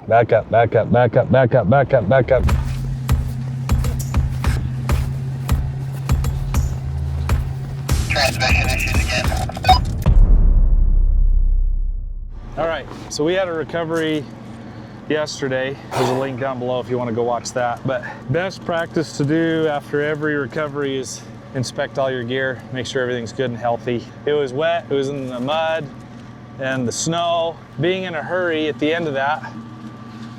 Back up, back up, back up, back up, back up, back up. Transmission issues again. All right, so we had a recovery yesterday. There's a link down below if you want to go watch that. But best practice to do after every recovery is inspect all your gear, make sure everything's good and healthy. It was wet, it was in the mud and the snow. Being in a hurry at the end of that,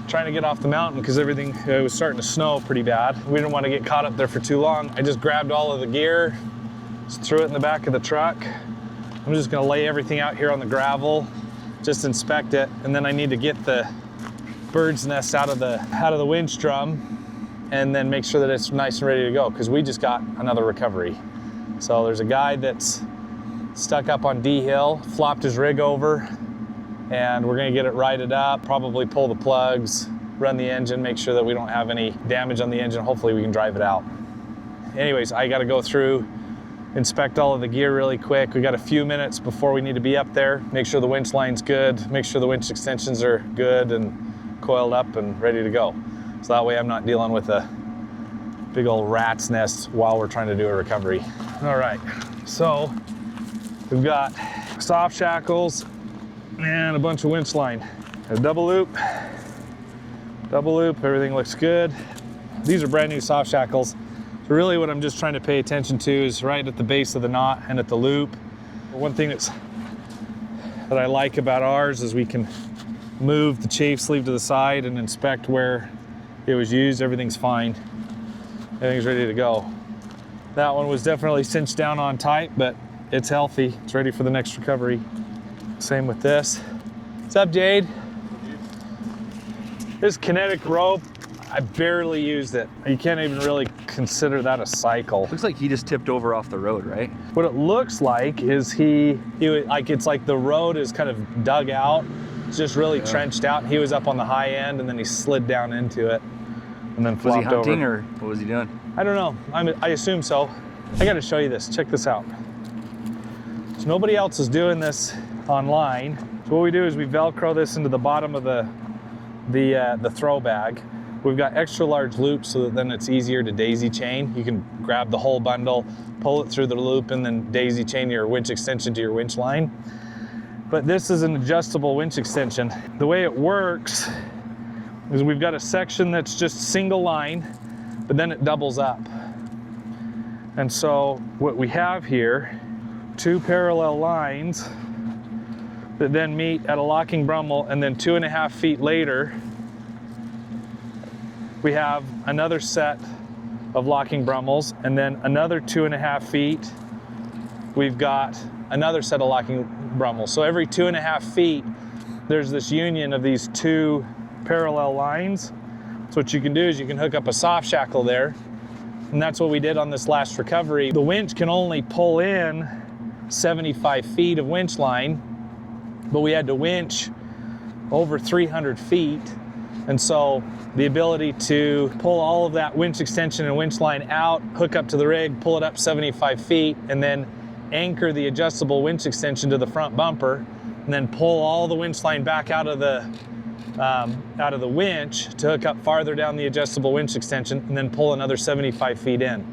trying to get off the mountain because everything, it was starting to snow pretty bad. We didn't want to get caught up there for too long. I just grabbed all of the gear, just threw it in the back of the truck. I'm just gonna lay everything out here on the gravel, just inspect it, and then I need to get the bird's nest out of the winch drum and then make sure that it's nice and ready to go because we just got another recovery. So there's a guy that's stuck up on D Hill, flopped his rig over, and we're gonna get it righted up, probably pull the plugs, run the engine, make sure that we don't have any damage on the engine. Hopefully we can drive it out. Anyways, I gotta go through, inspect all of the gear really quick. We got a few minutes before we need to be up there. Make sure the winch line's good, make sure the winch extensions are good and coiled up and ready to go. So that way I'm not dealing with a big old rat's nest while we're trying to do a recovery. All right, so we've got soft shackles and a bunch of winch line. A double loop, everything looks good. These are brand new soft shackles. So really what I'm just trying to pay attention to is right at the base of the knot and at the loop. One thing that I like about ours is we can move the chafe sleeve to the side and inspect where it was used. Everything's fine. Everything's ready to go. That one was definitely cinched down on tight, but it's healthy. It's ready for the next recovery. Same with this. What's up, Jade? This kinetic rope, I barely used it. You can't even really consider that a cycle. Looks like he just tipped over off the road, right? What it looks like is it's like the road is kind of dug out. It's just really trenched out. He was up on the high end and then he slid down into it and then flopped over. Was he hunting or what was he doing? I don't know. I assume so. I got to show you this. Check this out. So nobody else is doing this online. So what we do is we Velcro this into the bottom of the throw bag. We've got extra large loops so that then it's easier to daisy chain. You can grab the whole bundle, pull it through the loop, and then daisy chain your winch extension to your winch line. But this is an adjustable winch extension. The way it works is we've got a section that's just single line, but then it doubles up. And so what we have here, two parallel lines that then meet at a locking brummel, and then 2.5 feet later, we have another set of locking brummels, and then another 2.5 feet, we've got another set of locking brummels. So every 2.5 feet, there's this union of these two parallel lines. So what you can do is you can hook up a soft shackle there, and that's what we did on this last recovery. The winch can only pull in 75 feet of winch line, but we had to winch over 300 feet. And so the ability to pull all of that winch extension and winch line out, hook up to the rig, pull it up 75 feet, and then anchor the adjustable winch extension to the front bumper, and then pull all the winch line back out of the winch to hook up farther down the adjustable winch extension, and then pull another 75 feet in.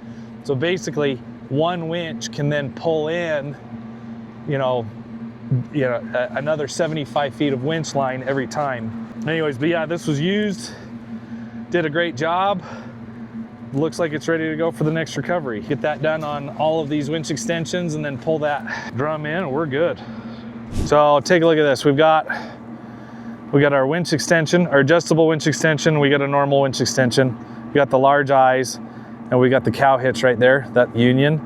So basically, one winch can then pull in, another 75 feet of winch line every time. Anyways, but yeah, this was used, did a great job. Looks like it's ready to go for the next recovery. Get that done on all of these winch extensions and then pull that drum in and we're good. So take a look at this. We got our winch extension, our adjustable winch extension. We got a normal winch extension. We got the large eyes and we got the cow hitch right there, that union.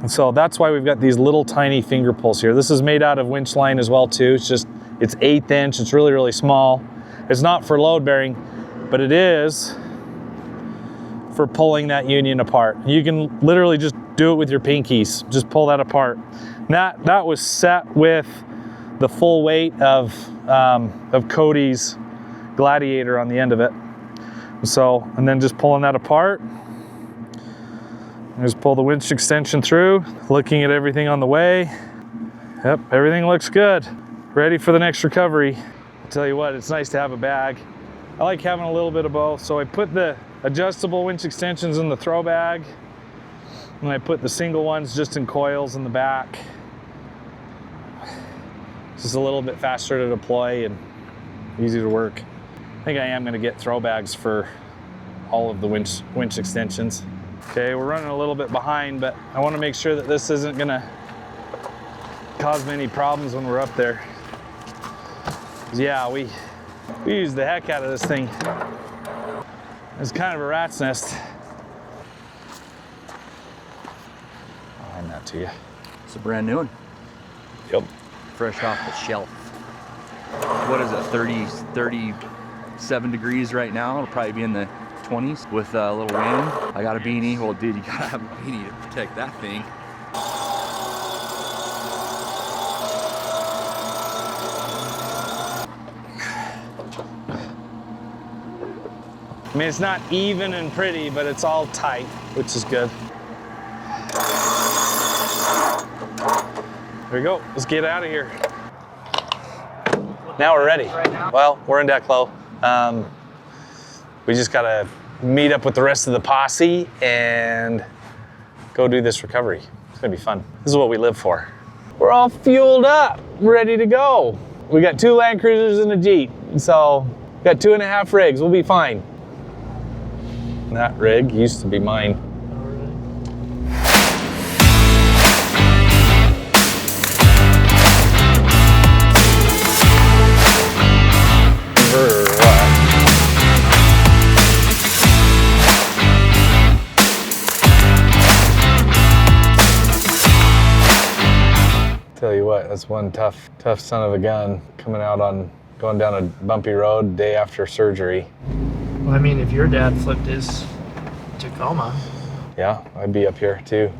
And so that's why we've got these little tiny finger pulls here. This is made out of winch line as well too. It's 1/8 inch. It's really, really small. It's not for load bearing, but it is for pulling that union apart. You can literally just do it with your pinkies. Just pull that apart. And that was set with the full weight of Cody's Gladiator on the end of it. And then just pulling that apart. Just pull the winch extension through, looking at everything on the way. Yep, everything looks good. Ready for the next recovery. I'll tell you what, it's nice to have a bag. I like having a little bit of both. So I put the adjustable winch extensions in the throw bag, and I put the single ones just in coils in the back. It's just a little bit faster to deploy and easy to work. I think I am gonna get throw bags for all of the winch extensions. Okay, we're running a little bit behind, but I wanna make sure that this isn't gonna cause me any problems when we're up there. 'Cause yeah, we used the heck out of this thing. It's kind of a rat's nest. I'll hand that to you. It's a brand new one. Yep. Fresh off the shelf. What is it, 37 degrees right now? It'll probably be in the 20s with a little wind. I got a beanie. Well, dude, you gotta have a beanie to protect that thing. I mean, it's not even and pretty, but it's all tight, which is good. There we go. Let's get out of here. Now we're ready. Well, we're in Declo. We just gotta meet up with the rest of the posse and go do this recovery. It's gonna be fun. This is what we live for. We're all fueled up, ready to go. We got 2 Land Cruisers and a Jeep, so we got 2.5 rigs. We'll be fine. That rig used to be mine. Tell you what, that's one tough son of a gun coming out on going down a bumpy road day after surgery. Well, I mean, if your dad flipped his Tacoma. Yeah, I'd be up here too.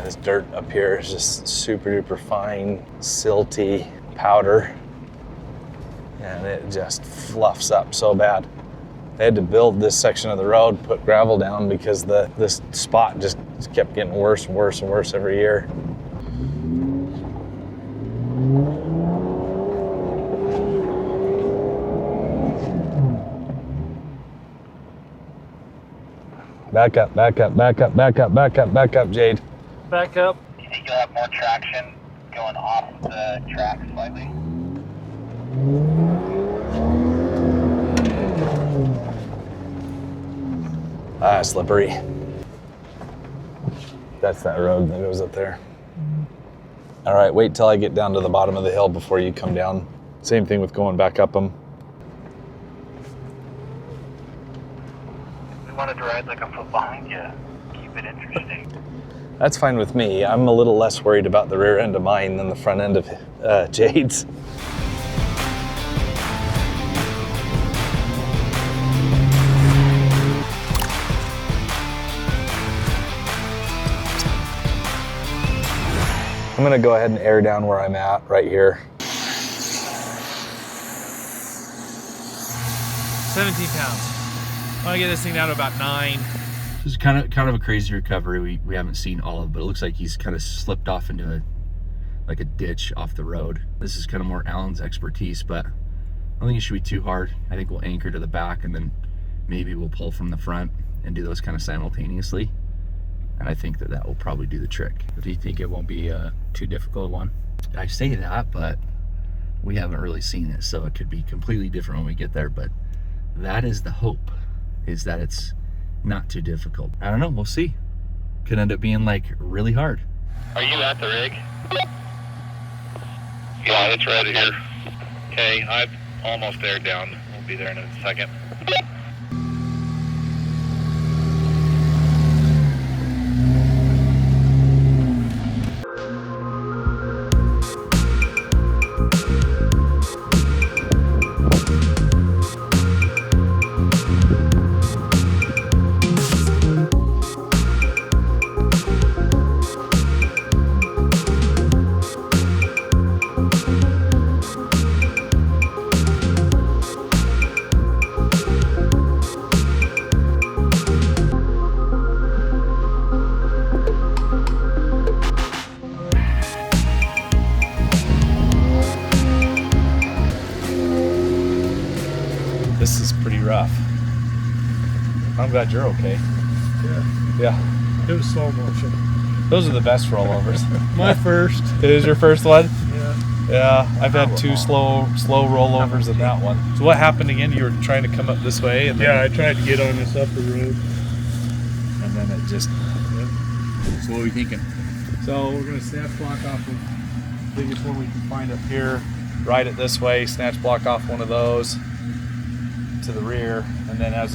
This dirt up here is just super duper fine, silty powder. And it just fluffs up so bad. They had to build this section of the road, put gravel down because this spot just kept getting worse and worse and worse every year. Back up, back up, back up, back up, back up, back up, Jade. Back up. Do you think you'll have more traction going off the track slightly? Slippery. That's that road that goes up there. All right, wait till I get down to the bottom of the hill before you come down. Same thing with going back up them. We wanted to ride like a foot behind you. Keep it interesting. That's fine with me. I'm a little less worried about the rear end of mine than the front end of Jade's. I'm gonna go ahead and air down where I'm at right here. 17 pounds. I want to get this thing down to about 9. This is kind of a crazy recovery. We haven't seen all of it, but it looks like he's kind of slipped off into a ditch off the road. This is kind of more Alan's expertise, but I don't think it should be too hard. I think we'll anchor to the back and then maybe we'll pull from the front and do those kind of simultaneously. And I think that will probably do the trick. Do you think it won't be a too difficult one? I say that, but we haven't really seen it, so it could be completely different when we get there, but that is the hope, is that it's not too difficult. I don't know, we'll see. Could end up being like really hard. Are you at the rig? Yeah, it's right here. Okay, I'm almost there down. We'll be there in a second. I'm glad you're okay. Yeah. It was slow motion. Those are the best rollovers. My first. It is your first one? Yeah. Yeah, I've had two slow rollovers in that one. So what happened again? You were trying to come up this way, and then, Yeah, I tried to get on this upper road. and then it just. So what are we thinking? So we're gonna snatch block off the biggest one we can find up here. Ride it this way, snatch block off one of those to the rear, and then as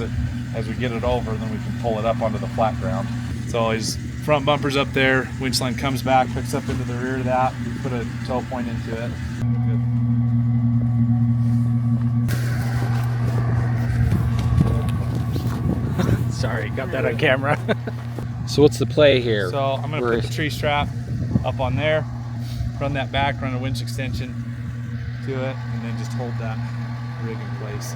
we get it over, then we can pull it up onto the flat ground. So his front bumper's up there, winch line comes back, hooks up into the rear of that, we put a tow point into it. Good. Sorry, got that on camera. So what's the play here? So I'm gonna put the tree strap up on there, run that back, run a winch extension to it, and then just hold that rig in place.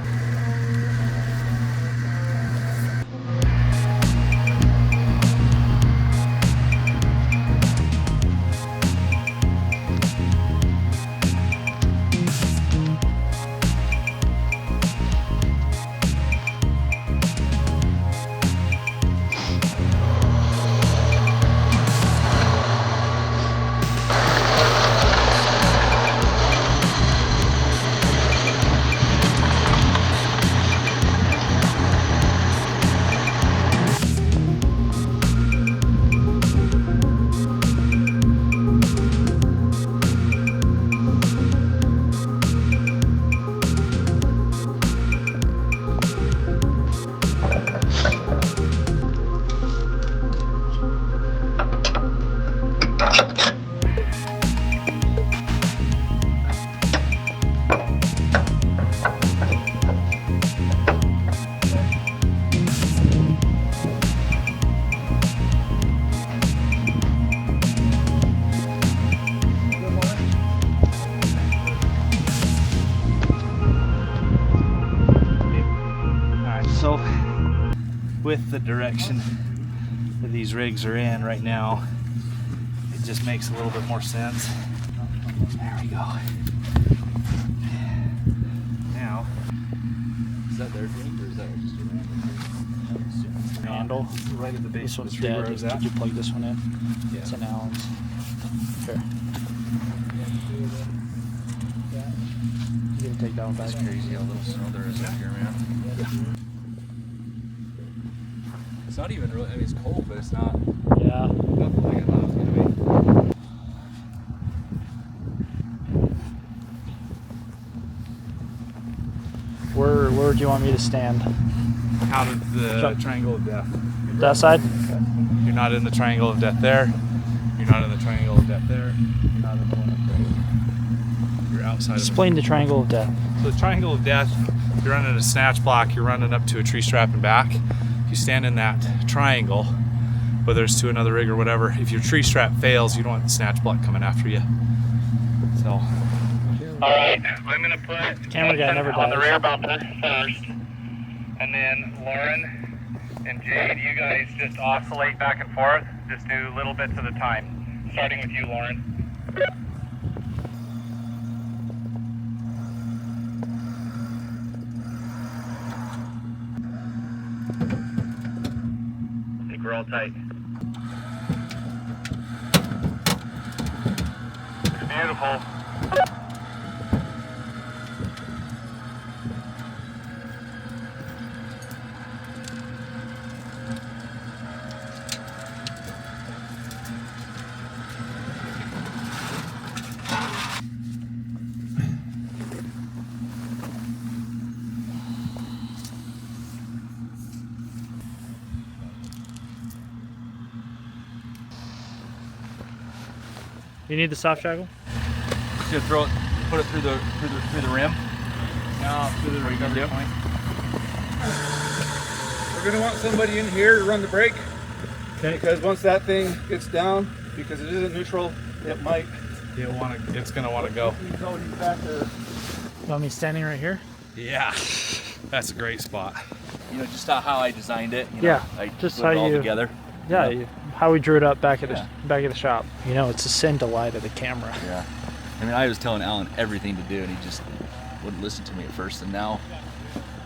So with the direction that these rigs are in right now, it just makes a little bit more sense. There we go. Now, Is that their drink or is that just your handle. right at the base This of the one's tree dead. where I was at. Did you plug this one in? Yeah. It's an Allen's. Sure. You can take that one back. It's crazy how little snow there is up here, man. It's not even really, I mean, it's cold, but it's not Yeah. nothing like I thought it was going to be. Where would you want me to stand? Out of the Jump. triangle of death. That side? You're not in the triangle of death there. You're not in the triangle of death there. You're not in the one up there. You're outside Explain the triangle of death. of it. So the triangle of death, you're running a snatch block, you're running up to a tree strap and back. If you stand in that triangle, whether it's to another rig or whatever, if your tree strap fails, you don't want the snatch block coming after you. So Alright, I'm gonna put Camera guy never on the dies. rear bumper first. And then Lauren and Jade, you guys just oscillate back and forth. Just do little bits at a time. Starting with you, Lauren. I think we're all tight. It's beautiful. You need the soft shackle? Just gonna throw it, put it through the rim. now to the recovery point. We're gonna want somebody in here to run the brake. Okay. Because once that thing gets down, because it isn't neutral, it might. It's gonna want to go. He's back there. You want me standing right here? Yeah, that's a great spot. You know, just how I designed it. You know, Yeah, I just put it how all you- together. Yeah, Yeah. how we drew it up back at Yeah. the shop. You know, it's a sin to lie to the camera. Yeah. I mean, I was telling Alan everything to do, and he just wouldn't listen to me at first. And now,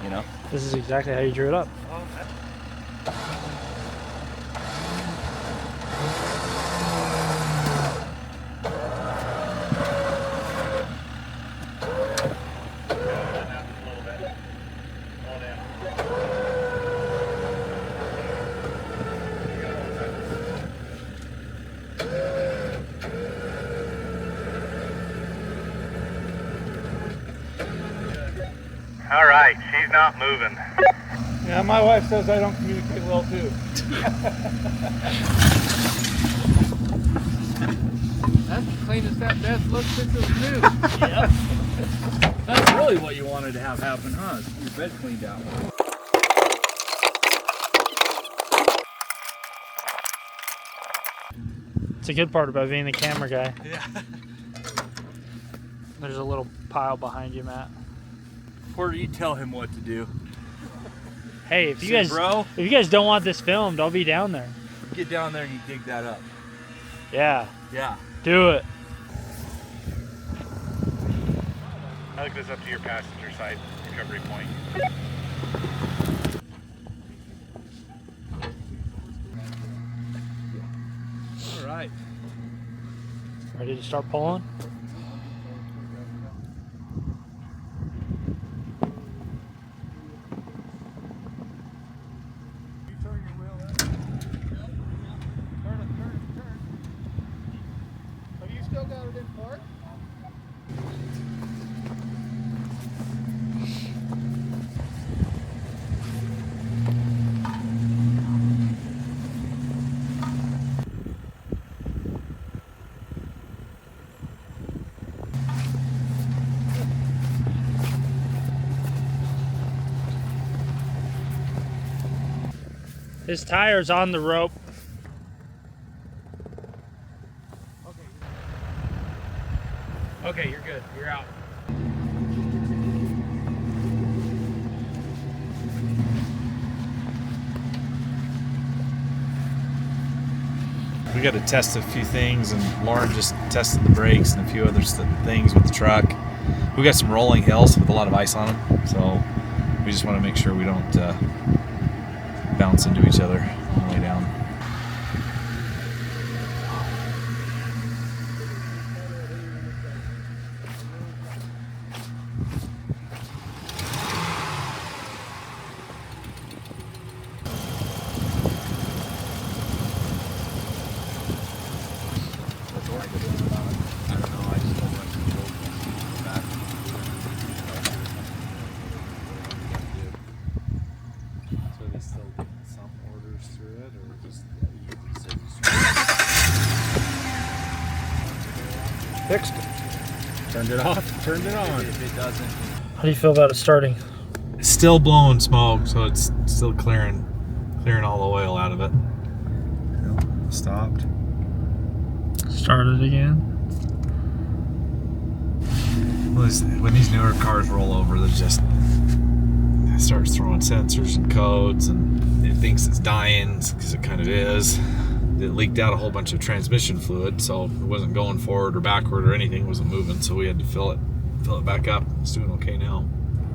you know, This is exactly how you drew it up. All right, she's not moving. Yeah, my wife says I don't communicate well too. That's the cleanest that bed looks since it was new. Yep. That's really what you wanted to have happen, huh? Your bed cleaned out. It's a good part about being the camera guy. Yeah. There's a little pile behind you, Matt. Or you tell him what to do. Hey, if you Say, guys don't want this filmed, I'll be down there. Get down there and you dig that up. Yeah, Yeah. do it. I hook this up to your passenger side recovery point. All right. Ready to start pulling? Have you still got it in park? His tire's on the rope. Okay, you're good. You're out. We got to test a few things, and Lauren just tested the brakes and a few other things with the truck. We got some rolling hills with a lot of ice on them, so we just want to make sure we don't bounce into each other on the way down. Fixed it. Turned it off, turned it on. If it doesn't, How do you feel about it starting? It's still blowing smoke, so it's still clearing all the oil out of it. Stopped. Start it again. When these newer cars roll over, it starts throwing sensors and codes, and it thinks it's dying because it kind of is. It leaked out a whole bunch of transmission fluid, so it wasn't going forward or backward or anything. It wasn't moving, so we had to fill it back up. It's doing okay now.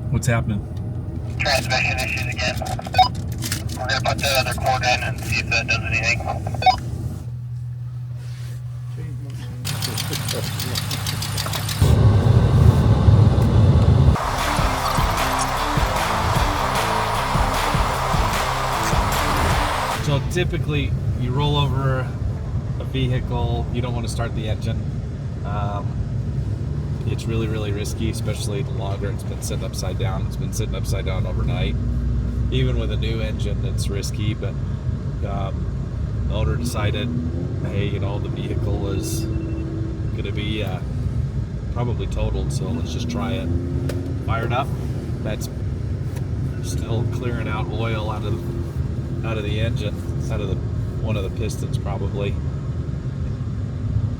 What's happening? Transmission issues again. We're gonna put that other cord in and see if that does anything. So typically, you roll over a vehicle, you don't want to start the engine. It's really, really risky, especially the longer it's been sitting upside down. It's been sitting upside down overnight. Even with a new engine, it's risky, but the owner decided, hey, the vehicle is going to be probably totaled, so let's just try it. Fired up. That's still clearing out oil out of the engine, out of one of the pistons probably,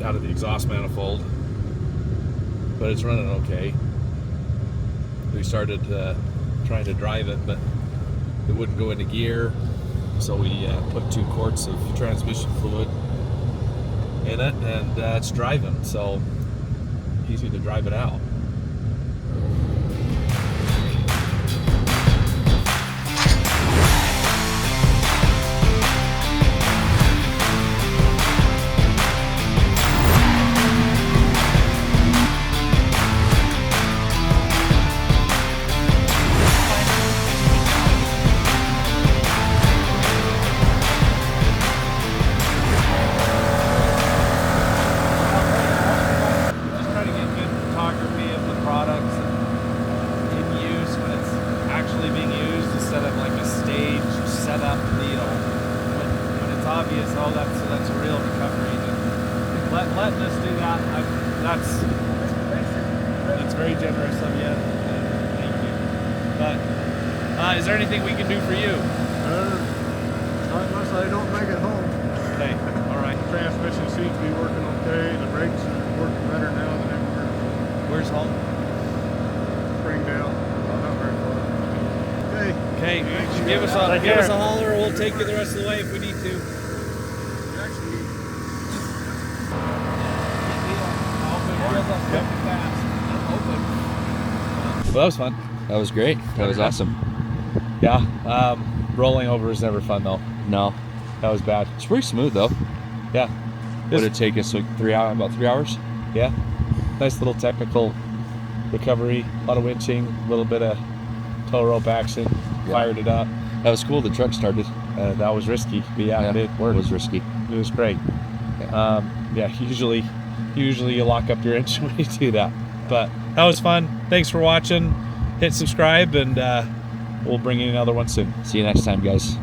out of the exhaust manifold, but it's running okay. We started trying to drive it, but it wouldn't go into gear, so we put 2 quarts of transmission fluid in it, and it's driving, so easy to drive it out. That's very generous of you. Thank you. But is there anything we can do for you? Not unless I don't make it home. Okay. All right. Transmission seems to be working okay. The brakes are working better now than ever. Where's home? Springdale. Not very far. Okay. Okay. Give us a holler. We'll take you the rest of the way if we need to. Well, that was fun. That was great. That was awesome. Yeah. Rolling over is never fun though. No, That was bad. it's pretty smooth though. Yeah. Would it take us like about 3 hours? Yeah. Nice little technical recovery. A lot of winching. A little bit of tow rope action. Fired it up. That was cool. The truck started. That was risky. But yeah, it It worked. was risky. It was great. Yeah, usually you lock up your engine when you do that. But that was fun. Thanks for watching. Hit subscribe and we'll bring you another one soon. See you next time, guys.